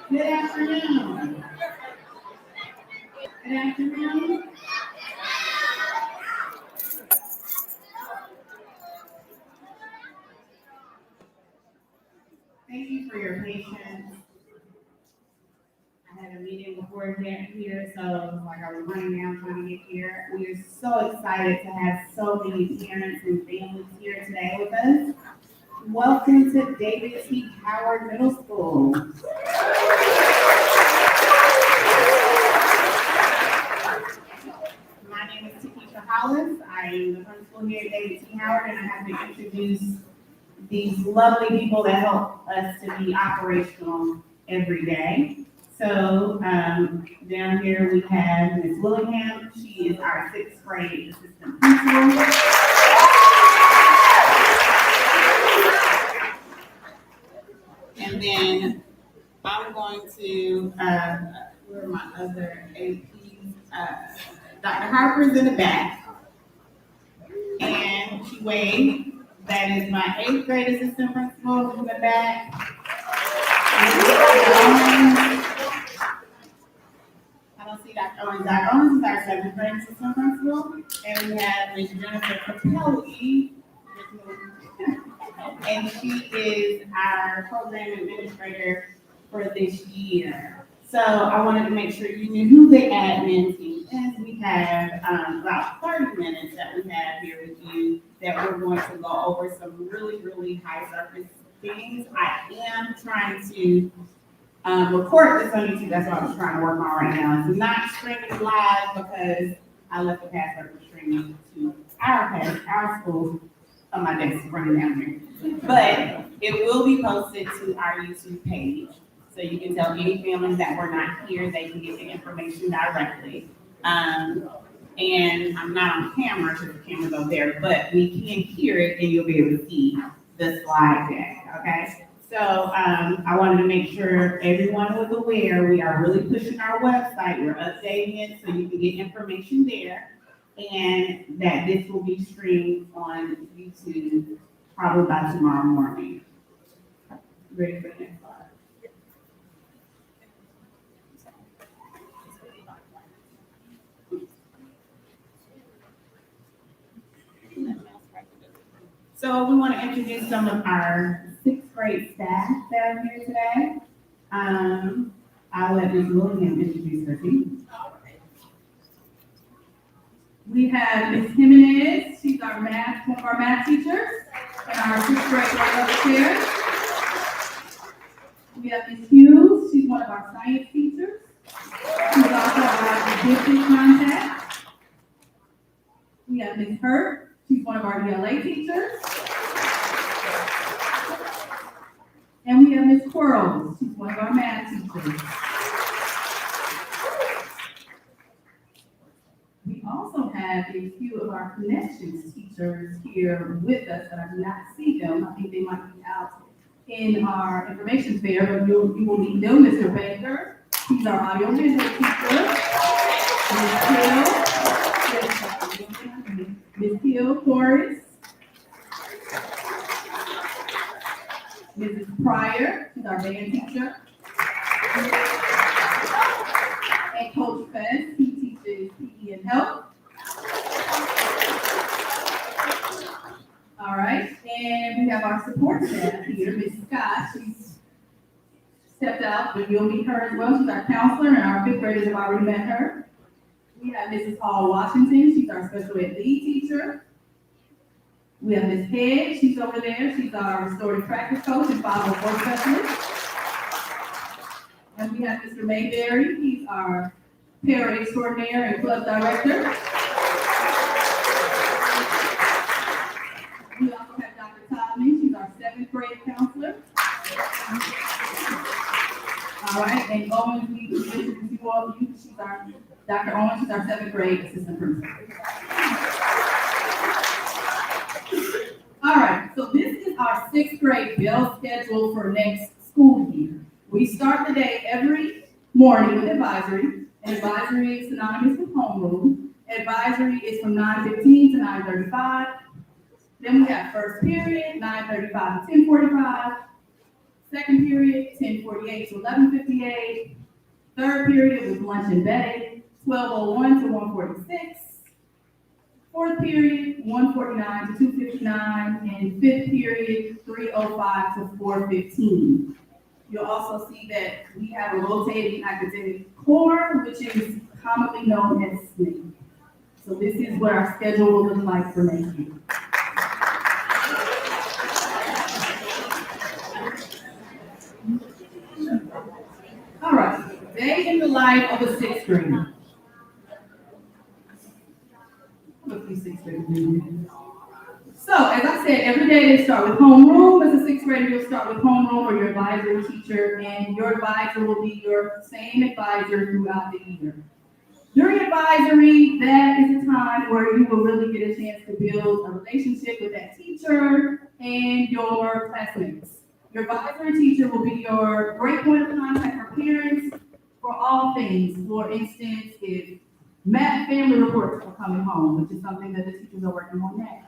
Good afternoon. Good afternoon. Thank you for your patience. I had a meeting before getting here, so it was like I was running down trying to get here. We are so excited to have so many parents and families here today with us. Welcome to David T. Howard Middle School. My name is Takesha Hollis. I am the principal here at David T. Howard, and I have to introduce these lovely people that help us to be operational every day. So down here we have Ms. Willingham. She is our sixth grade assistant principal. And then I'm going to, where are my other APs? Dr. Harper's in the back. And she waved. That is my eighth grade assistant principal in the back. I don't see Dr. Owens. Dr. Owens is our seventh grade assistant principal. And we have Ms. Jennifer Capelli. And she is our program administrator for this year. So I wanted to make sure you knew who the admin team is. We have about 30 minutes that we have here with you that we're going to go over some really, really high surface things. I am trying to record this on YouTube. That's what I'm trying to work on right now. It's not streaming live because I left the password for streaming to our school on my desk running down here. But it will be posted to our YouTube page. So you can tell any families that were not here, they can get the information directly. And I'm not on camera because the camera's over there, but we can hear it and you'll be able to see the slide deck, okay? So I wanted to make sure everyone was aware we are really pushing our website. We're updating it so you can get information there. And that this will be streamed on YouTube probably by tomorrow morning. Ready for the next slide? So we want to introduce some of our sixth grade staff that are here today. I'll let Ms. Williams introduce her team. We have Ms. Jimenez. She's our one of our math teachers, and our sixth grade right upstairs. We have Ms. Hughes. She's one of our science teachers. She's also our business contact. We have Ms. Hurt. She's one of our ELA teachers. And we have Ms. Quarles. She's one of our math teachers. We also have a few of our connections teachers here with us, but I do not see them. I think they might be out in our information fair, but you will need them. Mr. Baker, he's our audio visual teacher. Ms. Hill Forrest. Mrs. Pryor, she's our band teacher. And Coach Fest, he teaches PE and health. All right, and we have our support staff here, Ms. Scott. She's stepped out, but you'll meet her as well. She's our counselor, and our fifth graders have already met her. We have Mrs. Hall Washington. She's our special ed lead teacher. We have Ms. Head. She's over there. She's our restorative practice coach and 504 specialist. And we have Mr. Mayberry. He's our para extraordinaire and club director. We also have Dr. Todman. She's our seventh grade counselor. All right, and Owens, we introduce you all. She's our Dr. Owens. She's our seventh grade assistant principal. All right, so this is our sixth grade bell schedule for next school year. We start the day every morning with advisory. And advisory is synonymous with homeroom. Advisory is from 9:15 to 9:35. Then we have first period, 9:35 to 10:45. Second period, 10:48 to 11:58. Third period was lunch embedded, 12:01 to 1:46. Fourth period, 1:49 to 2:59, and fifth period, 3:05 to 4:15. You'll also see that we have a rotating academic core, which is commonly known as SNCC. So this is what our schedule will look like for next year. All right, day in the life of a sixth grader. So, as I said, every day they start with homeroom. As a sixth grader, you'll start with homeroom or your advisor teacher, and your advisor will be your same advisor throughout the year. During advisory, that is a time where you will really get a chance to build a relationship with that teacher and your classmates. Your advisory teacher will be your great point of contact for parents for all things. For instance, if math family reports are coming home, which is something that the teachers are working on now.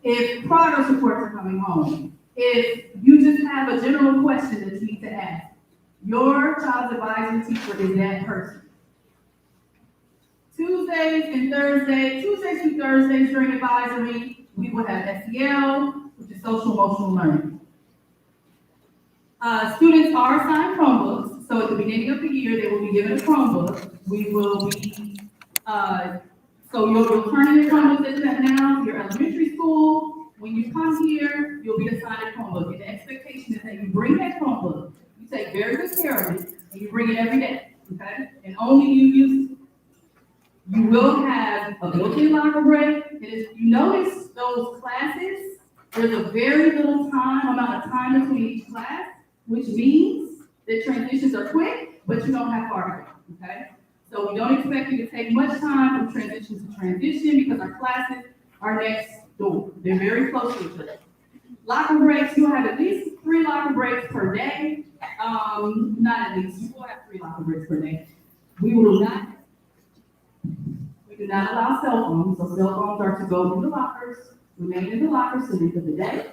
If progress reports are coming home, if you just have a general question that you need to ask, your child's advisory teacher is that person. Tuesdays through Thursdays during advisory, we will have SEL, which is social emotional learning. Students are assigned Chromebooks, so at the beginning of the year, they will be given a Chromebook. We will be, so you'll turn in your Chromebook that you have now, your elementary school. When you come here, you'll be assigned a Chromebook. And the expectation is that you bring that Chromebook, you take very good care of it, and you bring it every day, okay? And only you use it. You will have a built-in locker break. And if you notice those classes, there's a very little amount of time between each class, which means that transitions are quick, but you don't have far to go, okay? So we don't expect you to take much time from transition to transition because our classes are next door. They're very close to each other. Locker breaks, you'll have at least 3 locker breaks per day. Not at least, you will have 3 locker breaks per day. We do not allow cell phones, so cell phones are to go in the lockers, remain in the lockers till the end of the day.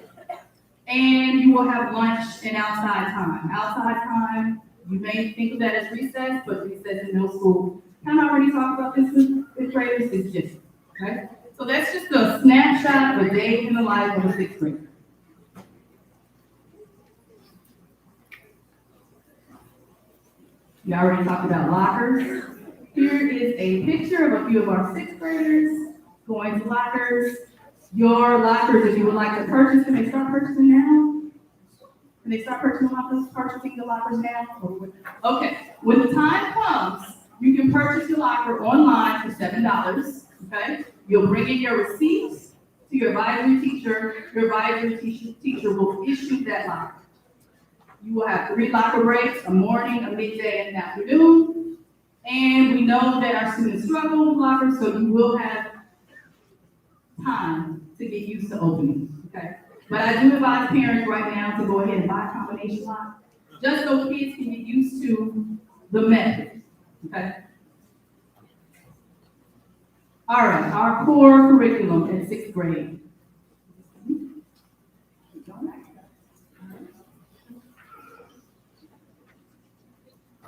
And you will have lunch and outside time. Outside time, you may think of that as recess, but recess in middle school, kind of already talked about this with graders, it's just, okay? So that's just a snapshot of a day in the life of a sixth grader. We already talked about lockers. Here is a picture of a few of our sixth graders going to lockers. Your lockers, if you would like to purchase them, they start purchasing now? Can they start purchasing the lockers now? Okay, when the time comes, you can purchase your locker online for $7, okay? You'll bring in your receipts to your advisory teacher. Your advisory teacher will issue that locker. You will have 3 locker breaks, a morning, a midday, and an afternoon. And we know that our students struggle with lockers, so you will have time to get used to opening, okay? But I do advise parents right now to go ahead and buy a combination lock, just so kids can get used to the method, okay? All right, our core curriculum in 6th grade.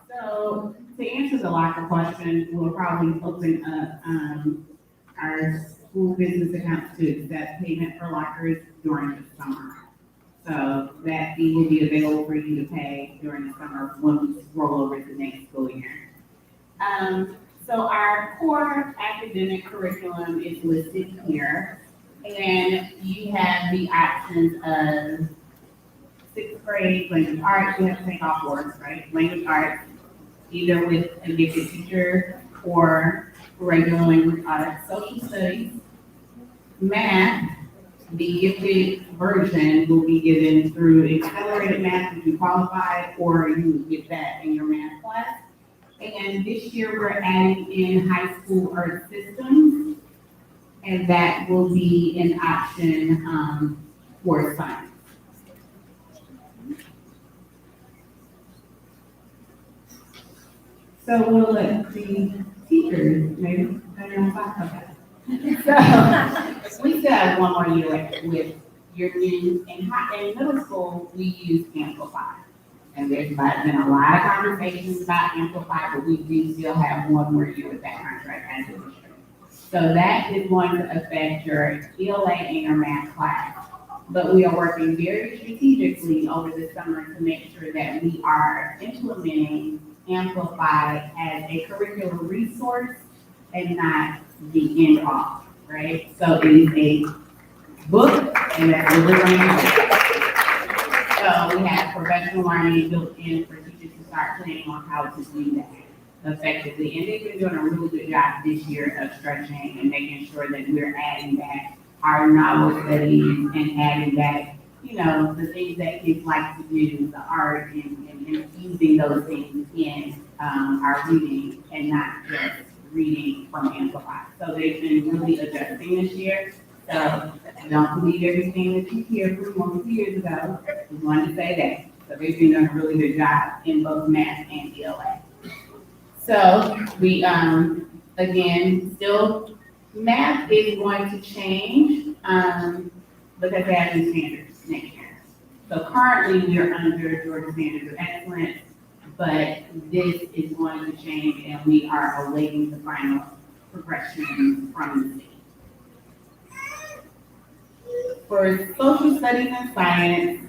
So to answer the locker question, we'll probably open up our school business accounts to accept payment for lockers during the summer. So that fee will be available for you to pay during the summer when we roll over to the next school year. So our core academic curriculum is listed here, and you have the options of 6th grade language arts. You have to take all 4s, right? Language arts, either with a gifted teacher or regular language arts. Social studies, math, the gifted version will be given through accelerated math if you qualify, or you will get that in your math class. And this year we're adding in high school art systems, and that will be an option for science. So we'll let the teachers maybe turn your back up. So we still have 1 more year with your in middle school, we use Amplify. And there's been a lot of conversations about Amplify, but we do still have one more year with that contract as a district. So that is going to affect your ELA and your math class. But we are working very strategically over the summer to make sure that we are implementing Amplify as a curricular resource and not the end all, right? So it is a book and that's delivering. So we have professional learning built in for teachers to start planning on how to do that effectively. And they've been doing a really good job this year of stretching and making sure that we're adding back our novel studies and adding back, you know, the things that kids like to do, the art and infusing those things in our reading and not just reading from Amplify. So they've been really adjusting this year. So don't believe everything that you hear from 1 years ago. We wanted to say that. So they've been doing a really good job in both math and ELA. So we, again, still, math is going to change because they have new standards next year. So currently we are under Georgia Standards of Excellence, but this is going to change and we are awaiting the final progression from the state. For social studies and science,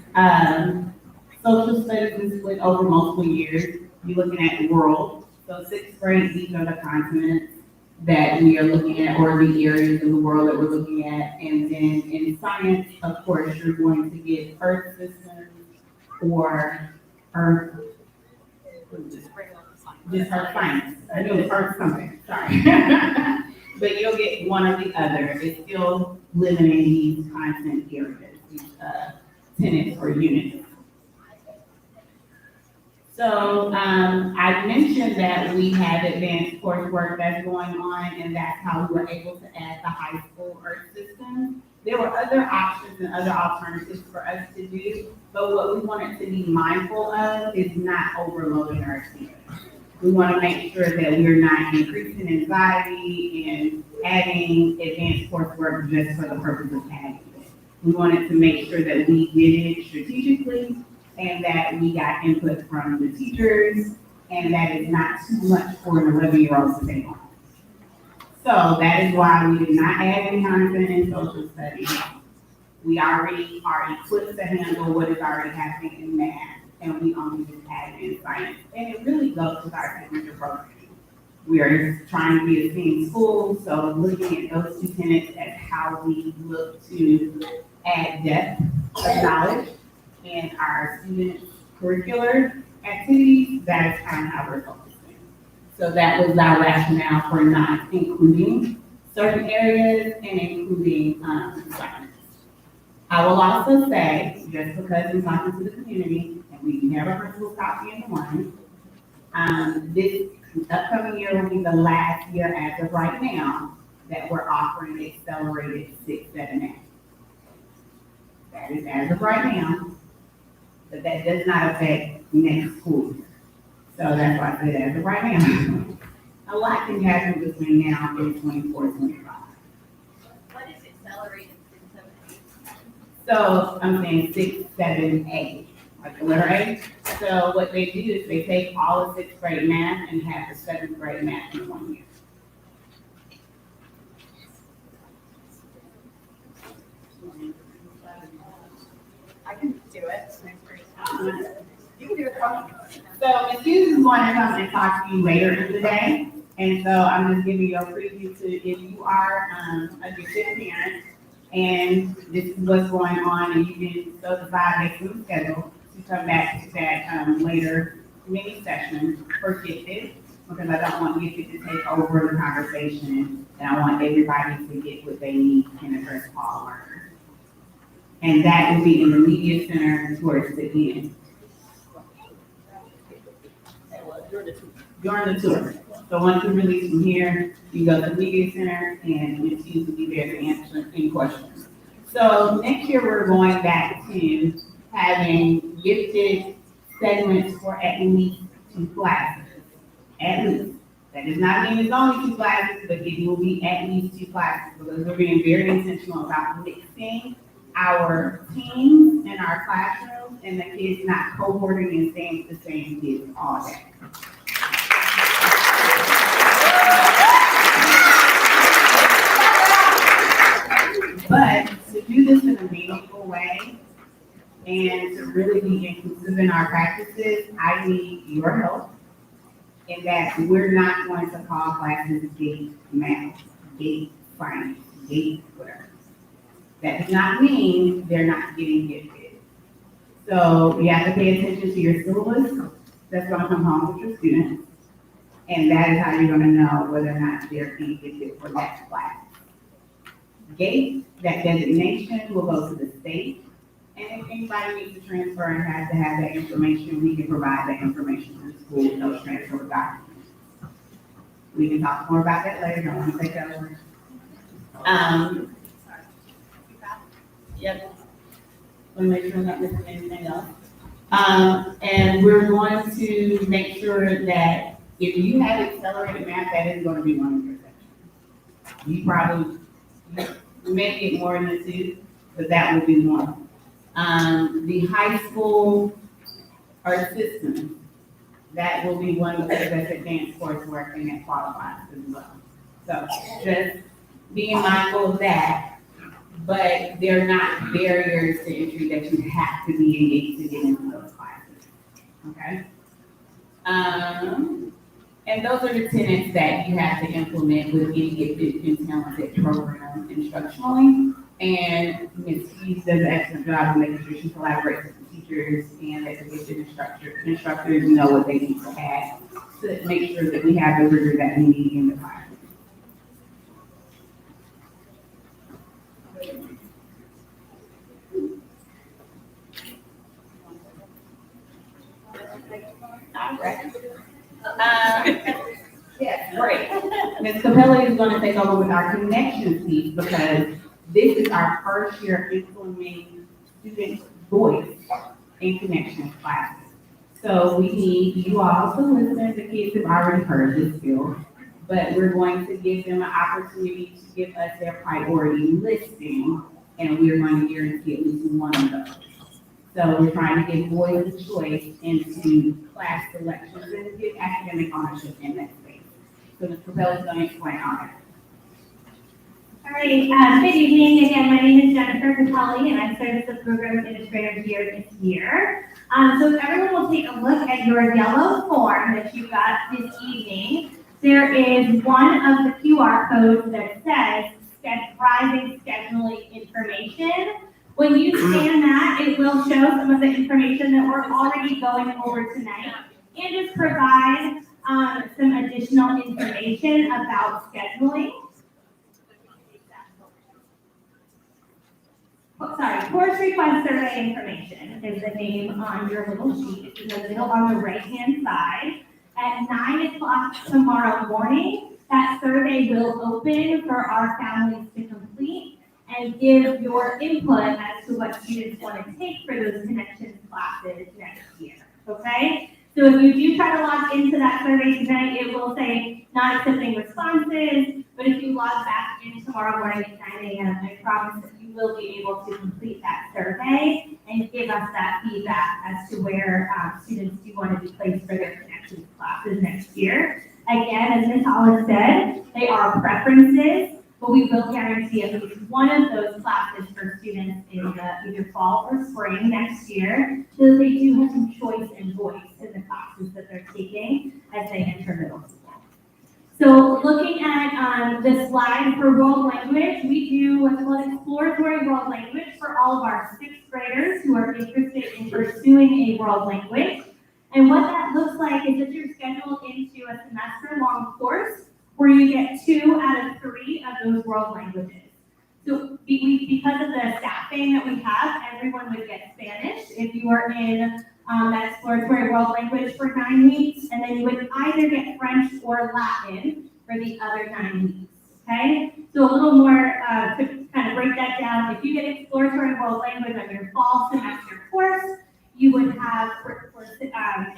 social studies is split over multiple years. You're looking at world. So 6th grade, these are the continents that we are looking at, or the areas of the world that we're looking at. And then in science, of course, you're going to get Earth systems or Earth, just Earth science. I knew it was Earth something, sorry. But you'll get one or the other. It's still living in these content areas, these tenets or units. So I mentioned that we have advanced coursework that's going on, and that's how we were able to add the high school Earth system. There were other options and other alternatives for us to do, but what we wanted to be mindful of is not overloading our students. We want to make sure that we're not increasing anxiety and adding advanced coursework just for the purpose of adding it. We wanted to make sure that we did it strategically and that we got input from the teachers and that it's not too much for an 11-year-old to take on. So that is why we did not add any content in social studies. We already are equipped to handle what is already happening in math, and we only just add in science. And it really goes with our signature program. We are trying to be a team school, so looking at those two tenets as how we look to add depth of knowledge in our students' curricular activities, that is kind of how we're focusing. So that was our rationale for not including certain areas and including science. I will also say, just because I'm talking to the community, and we can have a principal copy in the morning, this upcoming year will be the last year as of right now that we're offering accelerated 6, 7, 8. That is as of right now, but that does not affect next school year. So that's why I said as of right now. A lot can happen between now and 24, 25. What is accelerated 6, 7, 8? So I'm saying 6, 7, 8, like the letter A. So what they do is they take all of 6th grade math and have the 7th grade math in 1 year. I can do it. You can do it. So Ms. Hughes is going to come and talk to you later in the day. And so I'm just giving you a preview to if you are a gifted parent and this is what's going on and you can so decide based on the schedule to come back to that later mini session for gifted, because I don't want gifted to take over the conversation and I want everybody to get what they need and address all learners. And that will be in the media center towards the end. During the tour. So once you release from here, you go to the media center and Ms. Hughes will be there to answer any questions. So next year, we're going back to having gifted segments for at least 2 classes. At least. That does not mean it's only 2 classes, but it will be at least 2 classes because we're being very intentional about mixing our teams in our classrooms and the kids not cohorting and staying with the same kids all day. But to do this in a meaningful way and to really be inclusive in our practices, I need your help in that we're not going to call classes gate math, gate science, gate whatever. That does not mean they're not getting gifted. So you have to pay attention to your syllabus that's going to come home with your students. And that is how you're going to know whether or not they're being gifted for that class. Gate, that designation will go to the state. And if anybody needs to transfer and has to have that information, we can provide that information to the school with those transfer documents. We can talk more about that later. Don't want to take that over. Yep. Want to make sure I'm not missing anything else. And we're going to make sure that if you have accelerated math, that is going to be one of your sections. You probably may get more than two, but that will be one. The high school art systems, that will be one of the that's advanced coursework and that qualifies as well. So just being mindful of that. But they're not barriers to entry that you have to be engaged to get into those classes, okay? And those are the tenets that you have to implement with any gifted and talented program instructionally. And Ms. Keys does an excellent job of making sure she collaborates with the teachers and that the gifted instructors know what they need to add to make sure that we have the rigor that we need in the classroom. Yes, great. Ms. Capelli is going to take over with our connections piece because this is our first year implementing student voice in connections classes. So we need you all to listen. The kids have already heard this skill, but we're going to give them an opportunity to give us their priority listing, and we're going to guarantee at least one of those. So we're trying to give boys a choice into class selections and give academic ownership in that space. So Ms. Capelli is going to explain all that. All right, good evening. Again, my name is Jennifer Capelli, and I serve as the program administrator here this year. So if everyone will take a look at your yellow form that you got this evening, there is one of the QR codes that says Rising Scheduling Information. When you scan that, it will show some of the information that we're already going over tonight and just provide some additional information about scheduling. Course request survey information is the name on your little sheet. It's in the middle on the right-hand side. At 9 o'clock tomorrow morning, that survey will open for our families to complete and give your input as to what students want to take for those connections classes next year, okay? So if you do try to log into that survey tonight, it will say not accepting responses, but if you log back in tomorrow morning at 9 a.m., I promise that you will be able to complete that survey and give us that feedback as to where students do want to be placed for their connections classes next year. Again, as Ms. Hollis said, they are preferences, but we will guarantee at least one of those classes for students in either fall or spring next year, so that they do have some choice and voice in the classes that they're taking as they enter middle school. So looking at the slide for world language, we do what's called exploratory world language for all of our 6th graders who are interested in pursuing a world language. And what that looks like is that you're scheduled into a semester-long course where you get 2 out of 3 of those world languages. So because of the staffing that we have, everyone would get Spanish if you are in that exploratory world language for 9 weeks, and then you would either get French or Latin for the other 9 weeks, okay? So a little more to kind of break that down, if you get exploratory world language on your fall semester course, you would have, for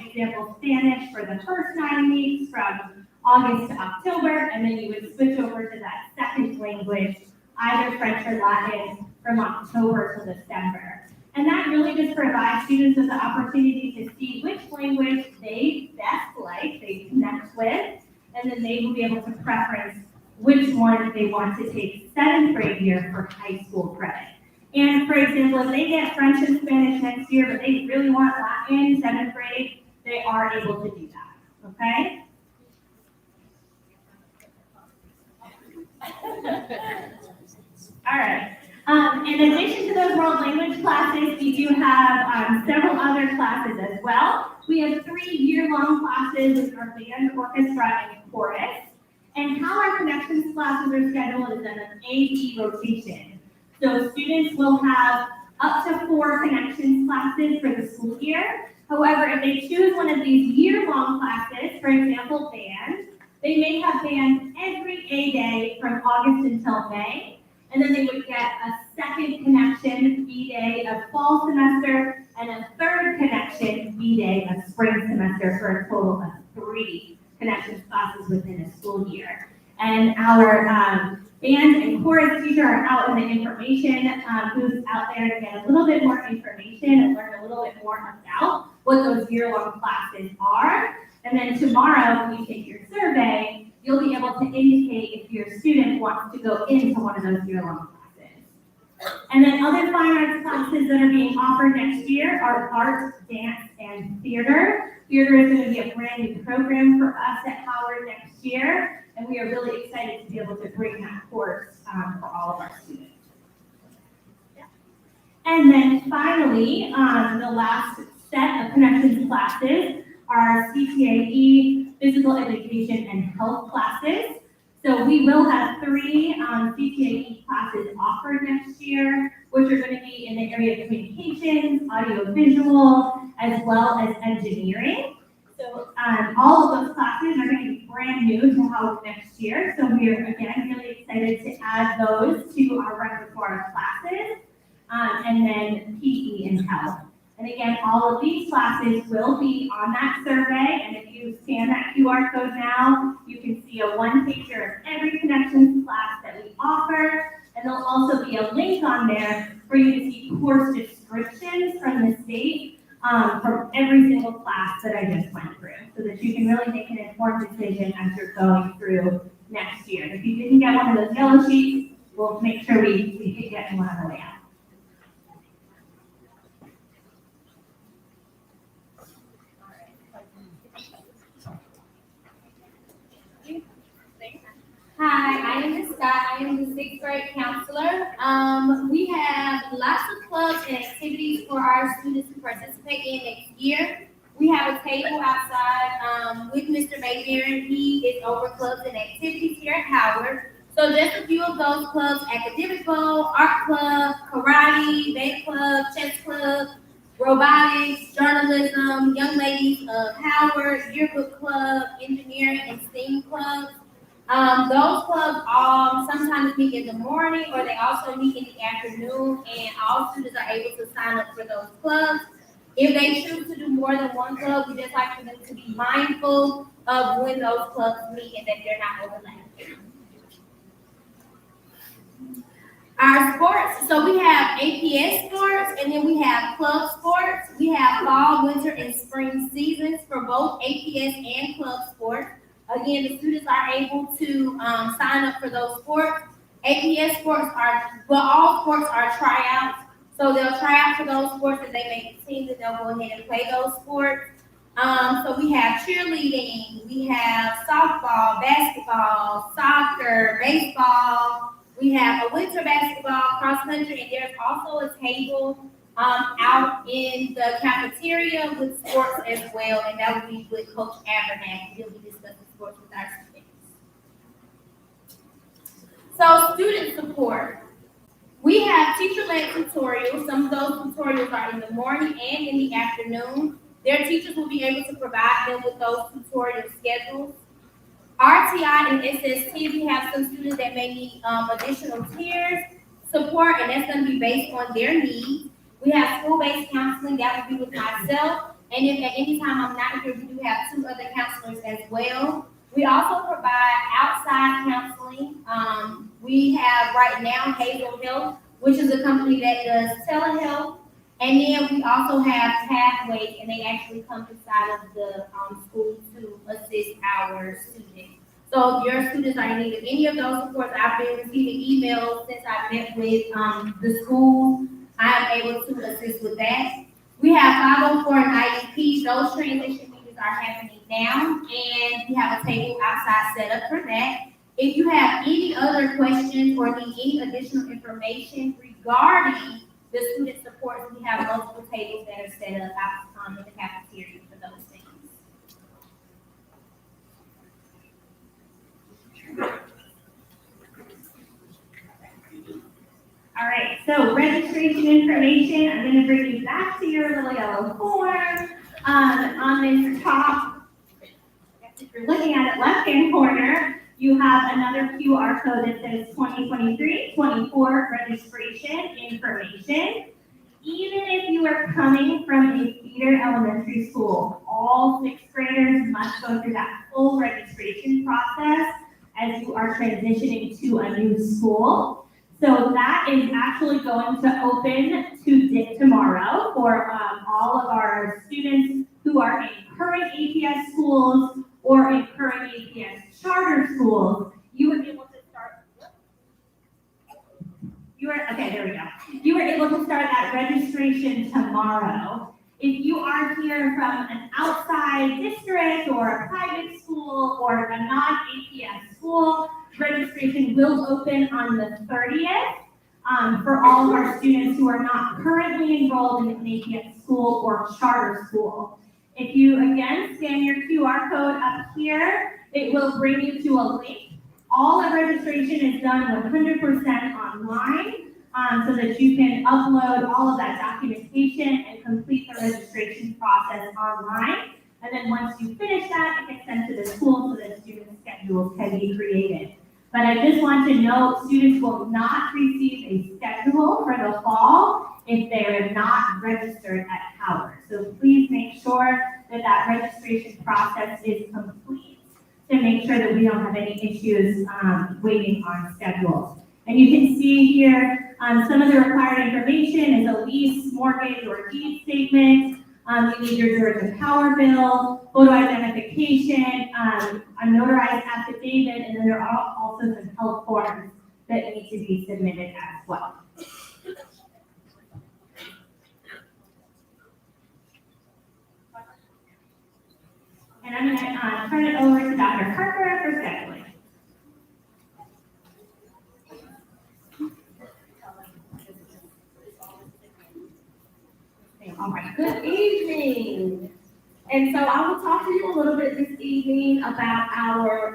example, Spanish for the first 9 weeks from August to October, and then you would switch over to that second language, either French or Latin, from October to December. And that really just provides students with the opportunity to see which language they best like, they connect with, and then they will be able to preference which one they want to take 7th grade year for high school credit. And for example, if they get French and Spanish next year, but they really want Latin 7th grade, they are able to do that, okay? All right. In addition to those world language classes, we do have several other classes as well. We have 3 year-long classes with our band, orchestra, and chorus. And how our connections classes are scheduled is in an A-B rotation. So students will have up to 4 connections classes for the school year. However, if they choose one of these year-long classes, for example, band, they may have band every A day from August until May. And then they would get a 2nd connection B day of fall semester and a 3rd connection B day of spring semester for a total of 3 connections classes within a school year. And our band and chorus teacher are out in the information booth out there to get a little bit more information and learn a little bit more about what those year-long classes are. And then tomorrow, when you take your survey, you'll be able to indicate if your student wants to go into one of those year-long classes. And then other fine arts classes that are being offered next year are art, dance, and theater. Theater is going to be a brand new program for us at Howard next year, and we are really excited to be able to bring that course for all of our students. And then finally, the last set of connections classes are CTAE, physical education, and health classes. So we will have 3 CTAE classes offered next year, which are going to be in the area of communications, audiovisual, as well as engineering. So all of those classes are going to be brand new to Howard next year. So we are, again, really excited to add those to our repertoire classes, and then PE and health. And again, all of these classes will be on that survey, and if you scan that QR code now, you can see a 1-pager of every connections class that we offer, and there'll also be a link on there for you to see course descriptions from the state from every single class that I just went through, so that you can really make an informed decision as you're going through next year. And if you didn't get one of those yellow sheets, we'll make sure we can get one on the way out. Hi, I am Ms. Scott. I am the 6th grade counselor. We have lots of clubs and activities for our students to participate in next year. We have a table outside with Mr. Mayberry. He is over clubs and activities here at Howard. So just a few of those clubs: academic bowl, art club, karate, band club, chess club, robotics, journalism, young ladies of Howard, yearbook club, engineering, and STEAM clubs. Those clubs all sometimes meet in the morning, or they also meet in the afternoon, and all students are able to sign up for those clubs. If they choose to do more than one club, we just like for them to be mindful of when those clubs meet and that they're not overlapping. Our sports, so we have APS sports, and then we have club sports. We have fall, winter, and spring seasons for both APS and club sports. Again, the students are able to sign up for those sports. APS sports are, well, all sports are tryouts. So they'll try out for those sports, and they make the team, and they'll go ahead and play those sports. So we have cheerleading, we have softball, basketball, soccer, baseball. We have a winter basketball, cross country, and there's also a table out in the cafeteria with sports as well, and that will be with Coach Abernathy. He'll be discussing sports with our students. So student support. We have teacher-led tutorials. Some of those tutorials are in the morning and in the afternoon. Their teachers will be able to provide them with those tutorial schedules. RTI and SST, we have some students that may need additional tiers support, and that's going to be based on their needs. We have school-based counseling, that will be with myself, and if at any time I'm not here, we do have 2 other counselors as well. We also provide outside counseling. We have right now Hazel Health which is a company that does telehealth. And then we also have Pathways, and they actually come inside of the school to assist our students. So if your students are in need of any of those supports, I've been receiving emails since I met with the school. I am able to assist with that. We have 504 and IEP. Those transition meetings are happening now, and we have a table outside set up for that. If you have any other questions or need any additional information regarding the student supports, we have multiple tables that are set up out in the cafeteria for those things. All right, so registration information, I'm gonna bring you back to your little yellow form. On this top, if you're looking at it left-hand corner, you have another QR code that says 2023-24 registration information. Even if you are coming from a feeder elementary school, all sixth graders must go through that full registration process as you are transitioning to a new school. So that is actually going to open tomorrow for all of our students who are in current APS schools or in current APS charter schools. You were able to start. Okay, there we go. You were able to start that registration tomorrow. If you are here from an outside district or a private school or a non-APS school, registration will open on the 30th for all of our students who are not currently enrolled in an APS school or charter school. If you, again, scan your QR code up here, it will bring you to a link. All the registration is done 100% online so that you can upload all of that documentation and complete the registration process online. And then once you finish that, it gets sent to the school so that student schedules can be created. But I just want to note, students will not receive a schedule for the fall if they are not registered at Howard. So please make sure that that registration process is complete to make sure that we don't have any issues waiting on schedules. And you can see here, some of the required information is a lease, mortgage, or deed statement. You need your Georgia power bill, photo identification, a notarized affidavit, and then there are also some health forms that need to be submitted as well. And I'm gonna turn it over to Dr. Parker for scheduling. All right, good evening. And so I will talk to you a little bit this evening about our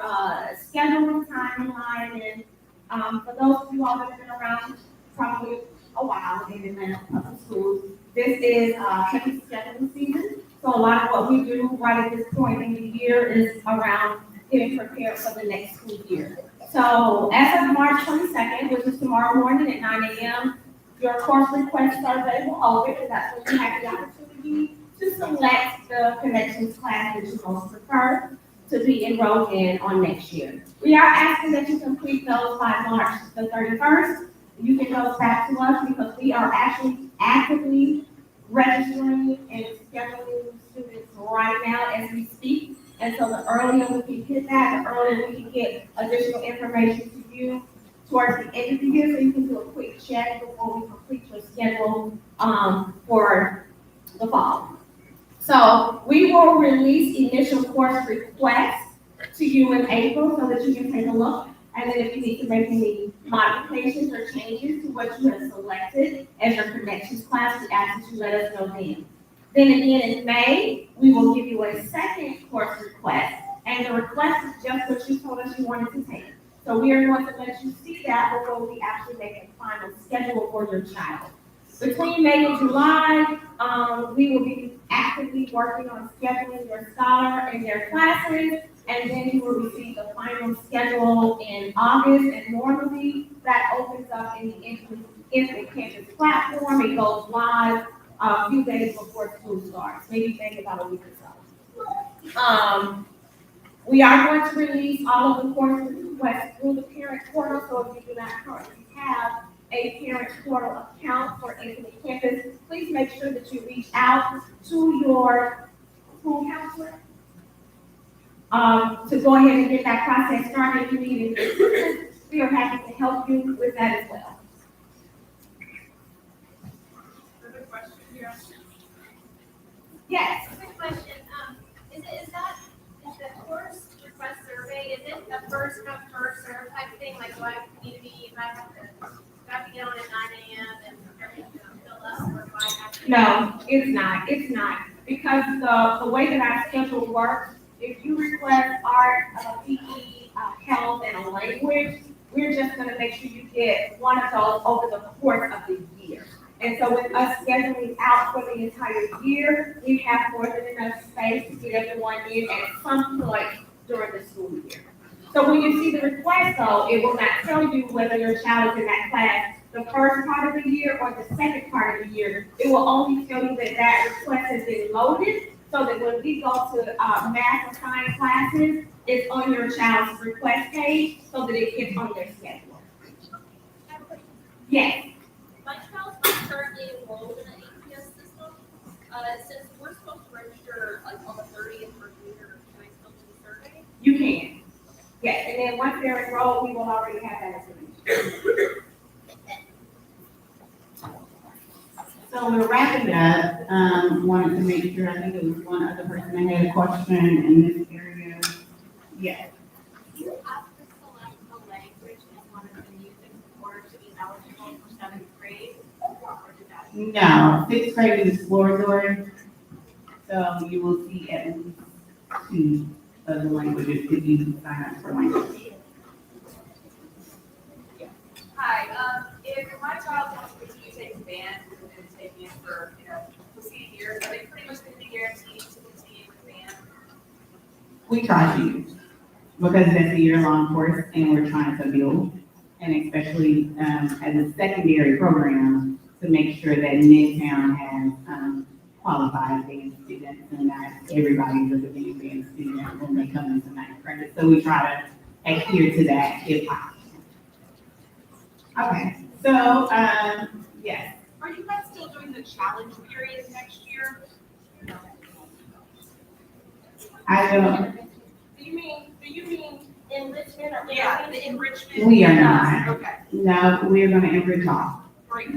scheduling timeline. And for those of you all that have been around probably a while in Atlanta Public Schools, this is heavy scheduling season. So a lot of what we do right at this point in the year is around getting prepared for the next school year. So as of March 22nd, which is tomorrow morning at 9 a.m., your course request survey will open, and that's when you have the opportunity to select the connections class that you most prefer to be enrolled in on next year. We are asking that you complete those by March the 31st. You can go back to us because we are actually actively registering and scheduling students right now as we speak. And so the earlier we can get that, the earlier we can get additional information to you towards the end of the year, so you can do a quick check before we complete your schedule for the fall. So we will release initial course requests to you in April so that you can take a look. And then if you need to make any modifications or changes to what you have selected as your connections class, we ask that you let us know then. Then again in May, we will give you a second course request. And the request is just what you told us you wanted to take. So we are going to let you see that before we actually make a final schedule for your child. Between May and July, we will be actively working on scheduling your scholar and their classes, and then you will receive the final schedule in August, and normally that opens up in the Infant Campus platform. It goes live a few days before school starts, maybe about a week or so. We are going to release all of the course requests through the parent portal, so if you do not currently have a parent portal account for Anthony campus, please make sure that you reach out to your school counselor to go ahead and get that process started. If you need any assistance, we are happy to help you with that as well. Another question here. Yes. Quick question, is the course request survey, is it a first come, first served type thing, like what community, if I have to get on at 9 a.m. and everything's gonna fill up, or do I have to? No, it's not, because the way that our schedule works, if you request art, PE, health, and a language, we're just gonna make sure you get one of those over the course of the year. And so with us scheduling out for the entire year, we have more than enough space to get everyone in at some point during the school year. So when you see the request though, it will not tell you whether your child is in that class the first part of the year or the second part of the year. It will only tell you that that request has been loaded, so that when we go to math or science classes, it's on your child's request page so that it gets on their schedule. Yes. My child's not currently enrolled in the APS system. Since we're supposed to register like on the 30th for junior, can I still do the survey? You can. Yes, and then once they're enrolled, we will already have that information. So we're wrapping up. Wanted to make sure, I think it was one other person that had a question in this area. Yes. Do you have to select the language as one of the music for to be eligible for 7th grade? Or did that? No, 6th grade is exploratory. So you will see at least 2 of the languages if you sign up for language. Hi, if my child wants to continue taking band and taking it for, proceeding years, are they pretty much going to be guaranteed to continue with band? We try to, because that's a year-long course and we're trying to build, and especially as a secondary program, to make sure that Midtown has qualified band students and not everybody's a band student when they come into 9th grade. So we try to adhere to that if possible. Okay, so, yes. Are you guys still doing the challenge period next year? I don't, Do you mean Enrichment or? Yeah, the enrichment? We are not. Okay, no, we're gonna enrich all. great.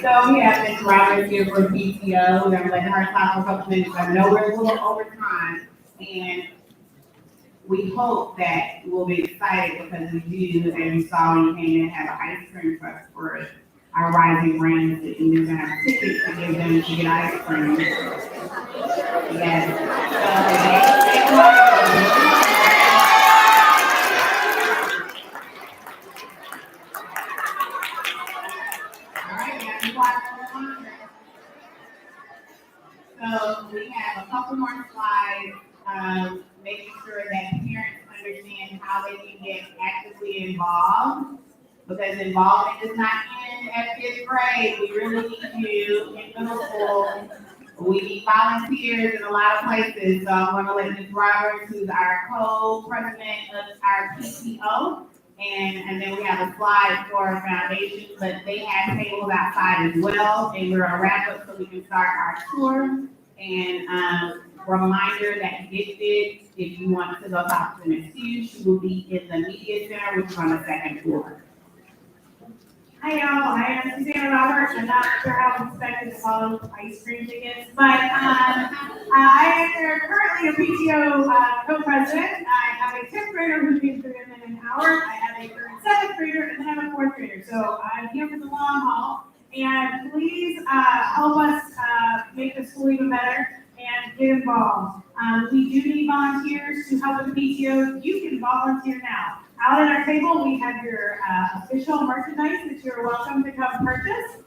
So we have Ms. Roberts here for PTO, we're gonna let her talk for a couple minutes, I know we're a little over time, and we hope that we'll be excited because we do, as you saw when you came in, have an ice cream truck for our rising brands, and we're gonna have tickets to give them to get ice cream. Yes. All right, now you watch on. So we have a couple more slides, making sure that parents understand how they can get actively involved. Because involvement does not end at 5th grade. We really need you in middle school. We need volunteers in a lot of places. So I'm gonna let Ms. Roberts, who's our co-president of our PTO, and then we have a slide for our foundation, but they have tables outside as well. And we're gonna wrap up so we can start our tour. And reminder that Gifted, if you want to go talk to Ms. Hughes, she will be in the media center, which is on the 2nd floor. Hi y'all, I am Susanna Roberts. I'm not sure how I'm expected to follow ice cream tickets, but I am currently a PTO co-president. I have a 10th grader who's being through in an hour. I have a 7th grader and then I have a 4th grader. So I'm here for the long haul. And please help us make the school even better and get involved. We do need volunteers to help with the PTO. You can volunteer now. Out at our table, we have your official merchandise that you're welcome to come purchase.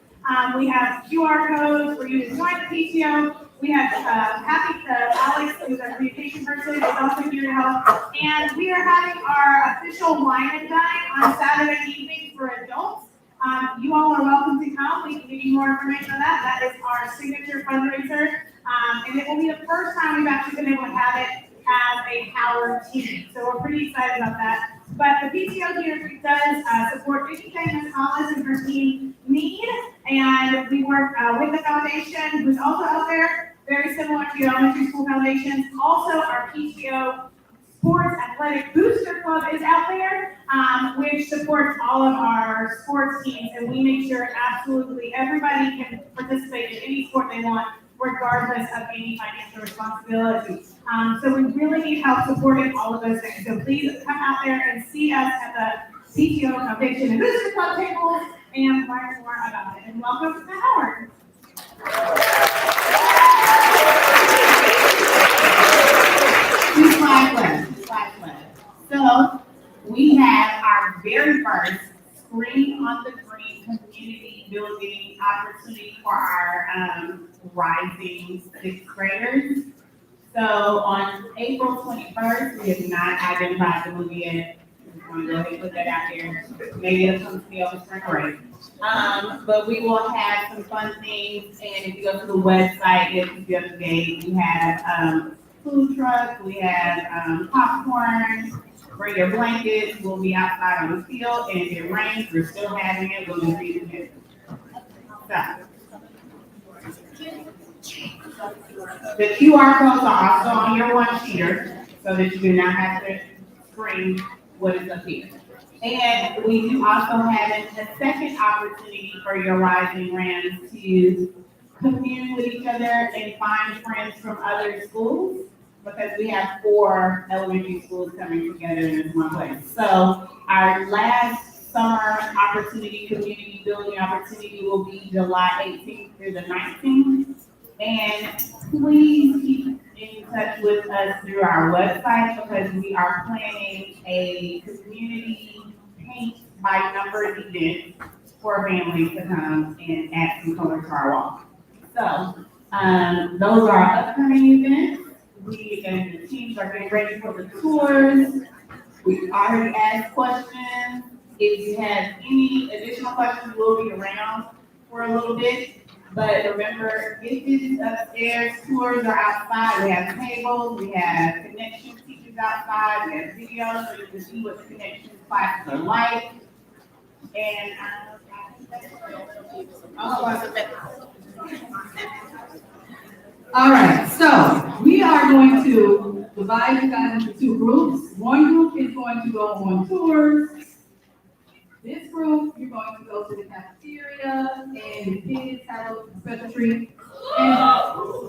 We have QR codes for you to join the PTO. We have Alex, who's our communication person, is also here to help. And we are having our official wine and dine on Saturday evening for adults. You all are welcome to come. We can give you more information on that. That is our signature fundraiser. And it will be the first time we've actually been able to have it as a power team. So we're pretty excited about that. But the PTO here does support anything Ms. Hollis and her team need. And we work with the foundation, who's also out there, very similar to your elementary school foundations. Also, our PTO Sports Athletic Booster Club is out there, which supports all of our sports teams, and we make sure absolutely everybody can participate in any sport they want, regardless of any financial responsibility. So we really need help supporting all of those things. So please come out there and see us at the PTO Foundation and Booster Club tables and learn more about it. And welcome to Howard. Two slides left. So we have our very first Screen on the Green community building opportunity for our rising sixth graders. So on April 21st, we have not identified the movie yet. I want to go ahead and put that out there. Maybe it'll come to me over spring break. But we will have some fun things, and if you go to the website, it'll be up to date. We have food truck, we have popcorn, bring your blankets, we'll be outside on the field, and if it rains, we're still having it, we'll be freezing it. So. The QR codes are also on your one-sheeter, so that you do not have to screen what is up here. And we do also have a second opportunity for your rising Rams to commune with each other and find friends from other schools, because we have 4 elementary schools coming together in this one place. So our last summer opportunity, community building opportunity, will be July 18th through the 19th. And please keep in touch with us through our website, because we are planning a community paint by number event for families to come and add some color to our wall. So those are our upcoming events. We and the teams are getting ready for the tours. We already asked questions. If you have any additional questions, we'll be around for a little bit. But remember, it is upstairs, tours are outside. We have tables, we have connection teachers outside, we have videos so you can see what the connection classes are like. And All right, so we are going to divide you guys into 2 groups. One group is going to go on tours. This group, you're going to go to the cafeteria, and the kids have a special treat. And